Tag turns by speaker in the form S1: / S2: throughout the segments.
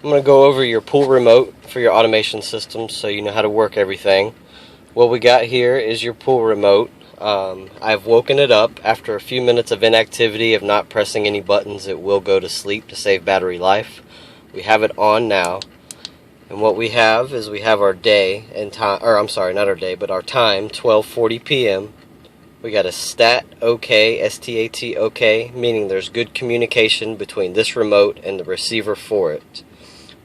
S1: I'm going to go over your pool remote for your automation system so you know how to work everything. What we got here is your pool remote. I've woken it up. After a few minutes of inactivity of not pressing any buttons, it will go to sleep to save battery life. We have it on now. And what we have is we have our day and time, or I'm sorry, not our day, but our time, 12:40 p.m. We got a stat OK, STAT OK, meaning there's good communication between this remote and the receiver for it.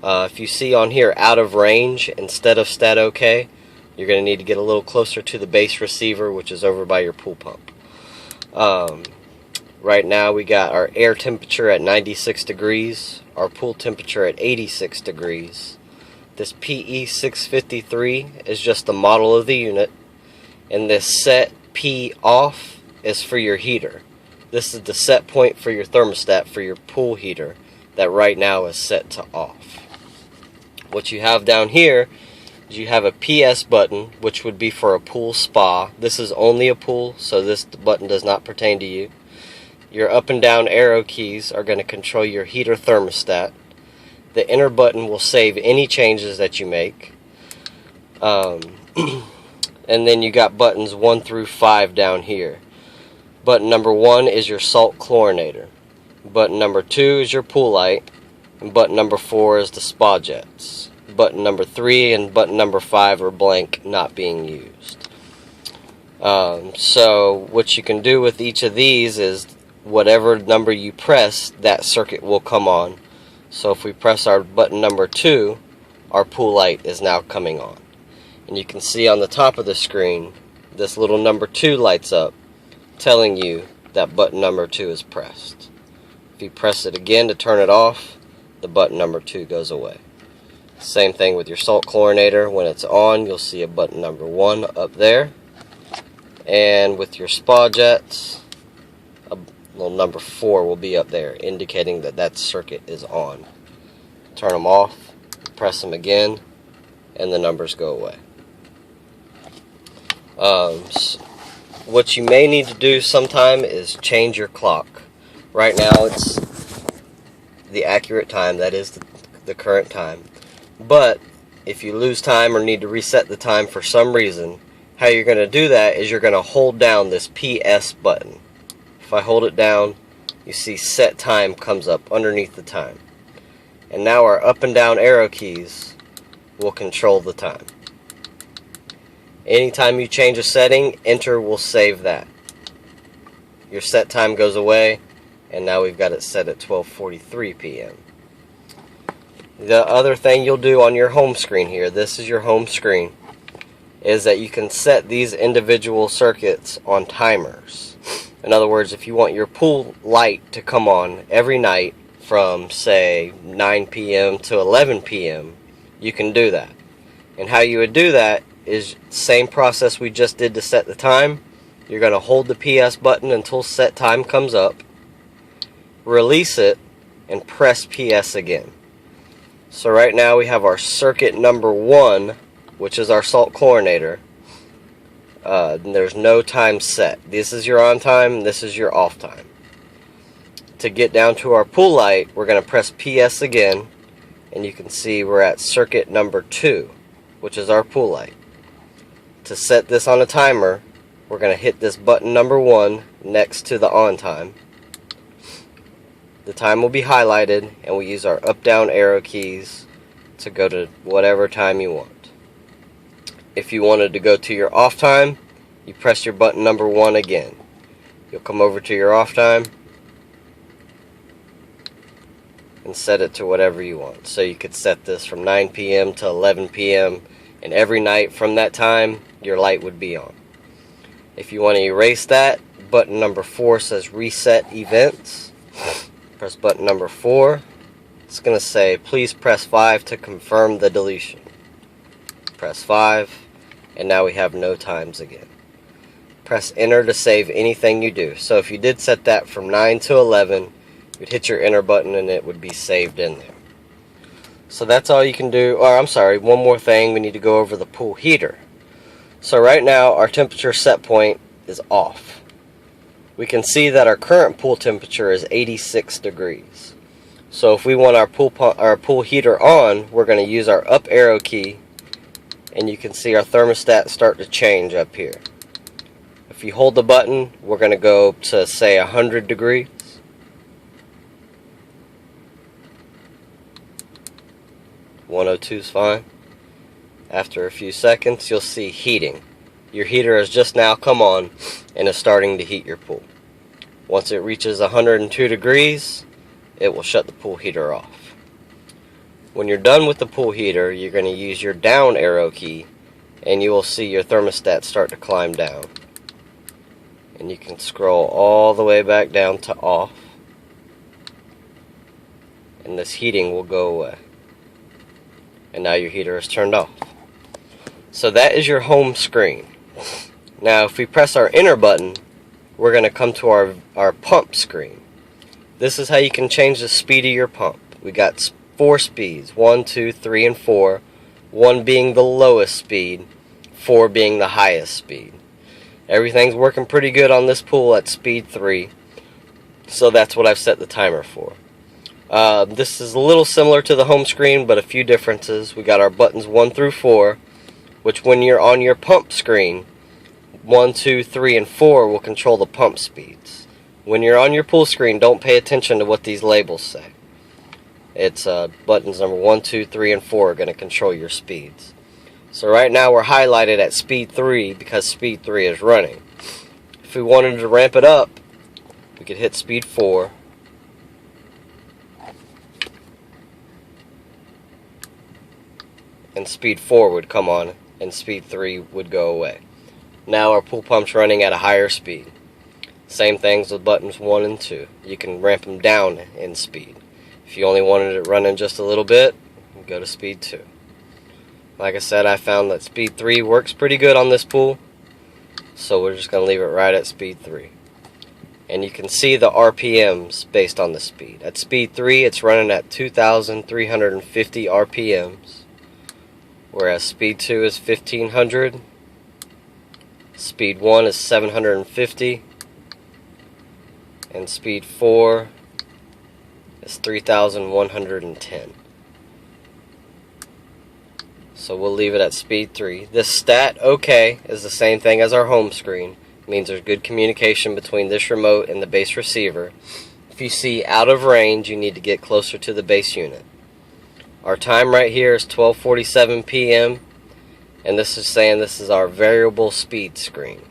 S1: If you see on here out of range instead of stat OK, you're going to need to get a little closer to the base receiver, which is over by your pool pump. Right now we got our air temperature at 96 degrees, our pool temperature at 86 degrees. This PE653 is just the model of the unit, and this set P off is for your heater. This is the set point for your thermostat for your pool heater that right now is set to off. What you have down here is you have a PS button, which would be for a pool spa. This is only a pool, so this button does not pertain to you. Your up and down arrow keys are going to control your heater thermostat. The enter button will save any changes that you make. And then you got buttons 1 through 5 down here. Button number 1 is your salt chlorinator. Button number 2 is your pool light. And button number 4 is the spa jets. Button number 3 and button number 5 are blank, not being used. So what you can do with each of these is whatever number you press, that circuit will come on. So if we press our button number 2, our pool light is now coming on. And you can see on the top of the screen, this little number 2 lights up, telling you that button number 2 is pressed. If you press it again to turn it off, the button number 2 goes away. Same thing with your salt chlorinator. When it's on, you'll see a button number 1 up there. And with your spa jets, a little number 4 will be up there, indicating that that circuit is on. Turn them off, press them again, and the numbers go away. What you may need to do sometime is change your clock. Right now it's the accurate time, that is the current time. But if you lose time or need to reset the time for some reason, how you're going to do that is you're going to hold down this PS button. If I hold it down, you see set time comes up underneath the time. And now our up and down arrow keys will control the time. Anytime you change a setting, enter will save that. Your set time goes away, and now we've got it set at 12:43 p.m. The other thing you'll do on your home screen here, this is your home screen, is that you can set these individual circuits on timers. In other words, if you want your pool light to come on every night from, say, 9 p.m. to 11 p.m., you can do that. And how you would do that is same process we just did to set the time. You're going to hold the PS button until set time comes up, release it, and press PS again. So right now we have our circuit number 1, which is our salt chlorinator. There's no time set. This is your on time, this is your off time. To get down to our pool light, we're going to press PS again, and you can see we're at circuit number 2, which is our pool light. To set this on a timer, we're going to hit this button number 1 next to the on time. The time will be highlighted, and we use our up-down arrow keys to go to whatever time you want. If you wanted to go to your off time, you press your button number 1 again. You'll come over to your off time and set it to whatever you want. So you could set this from 9 p.m. to 11 p.m. and every night from that time your light would be on. If you want to erase that, button number 4 says reset events. Press button number 4. It's going to say please press 5 to confirm the deletion. Press 5, and now we have no times again. Press enter to save anything you do. So if you did set that from 9 to 11, you'd hit your enter button and it would be saved in there. So that's all you can do. Or I'm sorry, one more thing, we need to go over the pool heater. So right now our temperature set point is off. We can see that our current pool temperature is 86 degrees. So if we want our pool heater on, we're going to use our up arrow key, and you can see our thermostat start to change up here. If you hold the button, we're going to go to, say, 100 degrees. .102 is fine. After a few seconds, you'll see heating. Your heater has just now come on and is starting to heat your pool. Once it reaches 102 degrees, it will shut the pool heater off. When you're done with the pool heater, you're going to use your down arrow key, and you will see your thermostat start to climb down. And you can scroll all the way back down to off, and this heating will go away. And now your heater is turned off. So that is your home screen. Now if we press our enter button, we're going to come to our pump screen. This is how you can change the speed of your pump. We got 4 speeds, 1, 2, 3, and 4. 1 being the lowest speed, 4 being the highest speed. Everything's working pretty good on this pool at speed 3, so that's what I've set the timer for. This is a little similar to the home screen, but a few differences. We got our buttons 1 through 4, which when you're on your pump screen, 1, 2, 3, and 4 will control the pump speeds. When you're on your pool screen, don't pay attention to what these labels say. It's buttons number 1, 2, 3, and 4 are going to control your speeds. So right now we're highlighted at speed 3 because speed 3 is running. If we wanted to ramp it up, we could hit speed 4. And speed 4 would come on, and speed 3 would go away. Now our pool pump's running at a higher speed. Same things with buttons 1 and 2. You can ramp them down in speed. If you only wanted it running just a little bit, go to speed 2. Like I said, I found that speed 3 works pretty good on this pool, so we're just going to leave it right at speed 3. And you can see the RPMs based on the speed. At speed 3, it's running at 2,350 RPMs. Whereas speed 2 is 1500, speed 1 is 750, and speed 4 is 3110. So we'll leave it at speed 3. This stat OK is the same thing as our home screen. It means there's good communication between this remote and the base receiver. If you see out of range, you need to get closer to the base unit. Our time right here is 12:47 p.m. and this is saying this is our variable speed screen.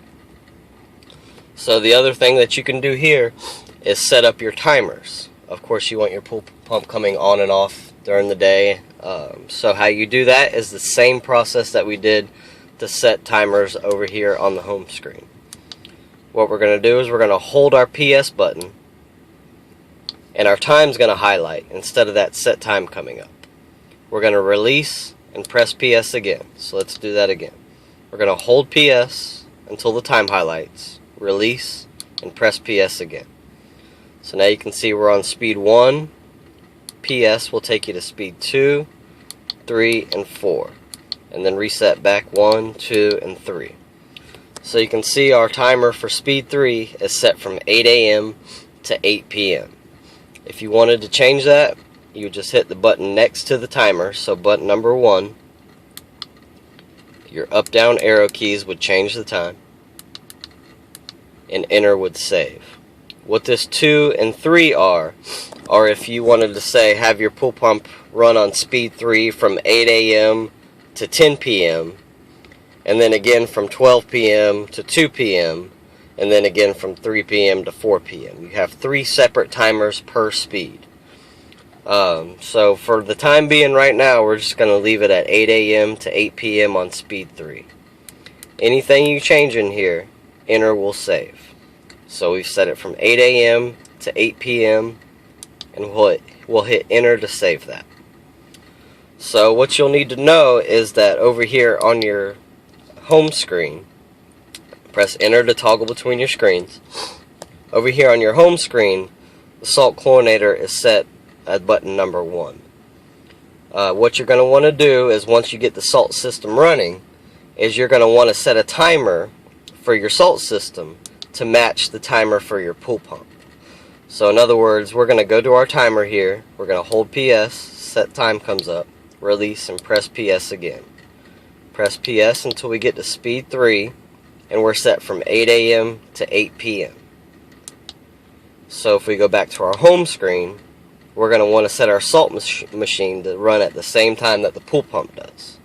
S1: So the other thing that you can do here is set up your timers. Of course you want your pool pump coming on and off during the day. So how you do that is the same process that we did to set timers over here on the home screen. What we're going to do is we're going to hold our PS button, and our time's going to highlight instead of that set time coming up. We're going to release and press PS again. So let's do that again. We're going to hold PS until the time highlights, release, and press PS again. So now you can see we're on speed 1. PS will take you to speed 2, 3, and 4. And then reset back 1, 2, and 3. So you can see our timer for speed 3 is set from 8 a.m. to 8 p.m. If you wanted to change that, you just hit the button next to the timer, so button number 1. Your up down arrow keys would change the time, and enter would save. What this 2 and 3 are if you wanted to say have your pool pump run on speed 3 from 8 a.m. to 10 p.m. and then again from 12 p.m. to 2 p.m. and then again from 3 p.m. to 4 p.m. You have 3 separate timers per speed. So for the time being right now, we're just going to leave it at 8 a.m. to 8 p.m. on speed 3. Anything you change in here, enter will save. So we've set it from 8 a.m. to 8 p.m. and we'll hit enter to save that. So what you'll need to know is that over here on your home screen, press enter to toggle between your screens. Over here on your home screen, the salt chlorinator is set at button number 1. What you're going to want to do is once you get the salt system running, is you're going to want to set a timer for your salt system to match the timer for your pool pump. So in other words, we're going to go to our timer here. We're going to hold PS, set time comes up, release, and press PS again. Press PS until we get to speed 3, and we're set from 8 a.m. to 8 p.m. So if we go back to our home screen, we're going to want to set our salt machine to run at the same time that the pool pump does.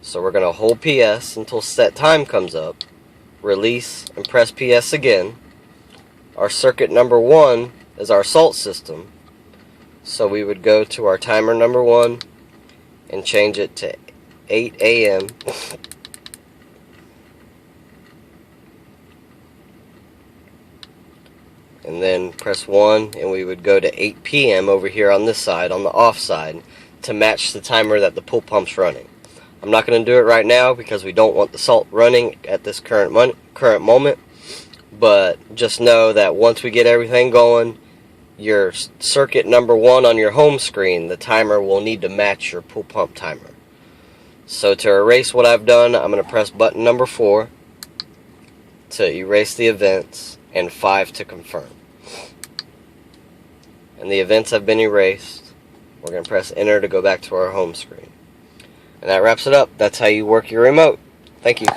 S1: So we're going to hold PS until set time comes up, release, and press PS again. Our circuit number 1 is our salt system, so we would go to our timer number 1 and change it to 8 a.m. and then press 1, and we would go to 8 p.m. over here on this side, on the off side, to match the timer that the pool pump's running. I'm not going to do it right now because we don't want the salt running at this current moment, but just know that once we get everything going, your circuit number 1 on your home screen, the timer will need to match your pool pump timer. So to erase what I've done, I'm going to press button number 4 to erase the events, and 5 to confirm. And the events have been erased. We're going to press enter to go back to our home screen. And that wraps it up. That's how you work your remote. Thank you.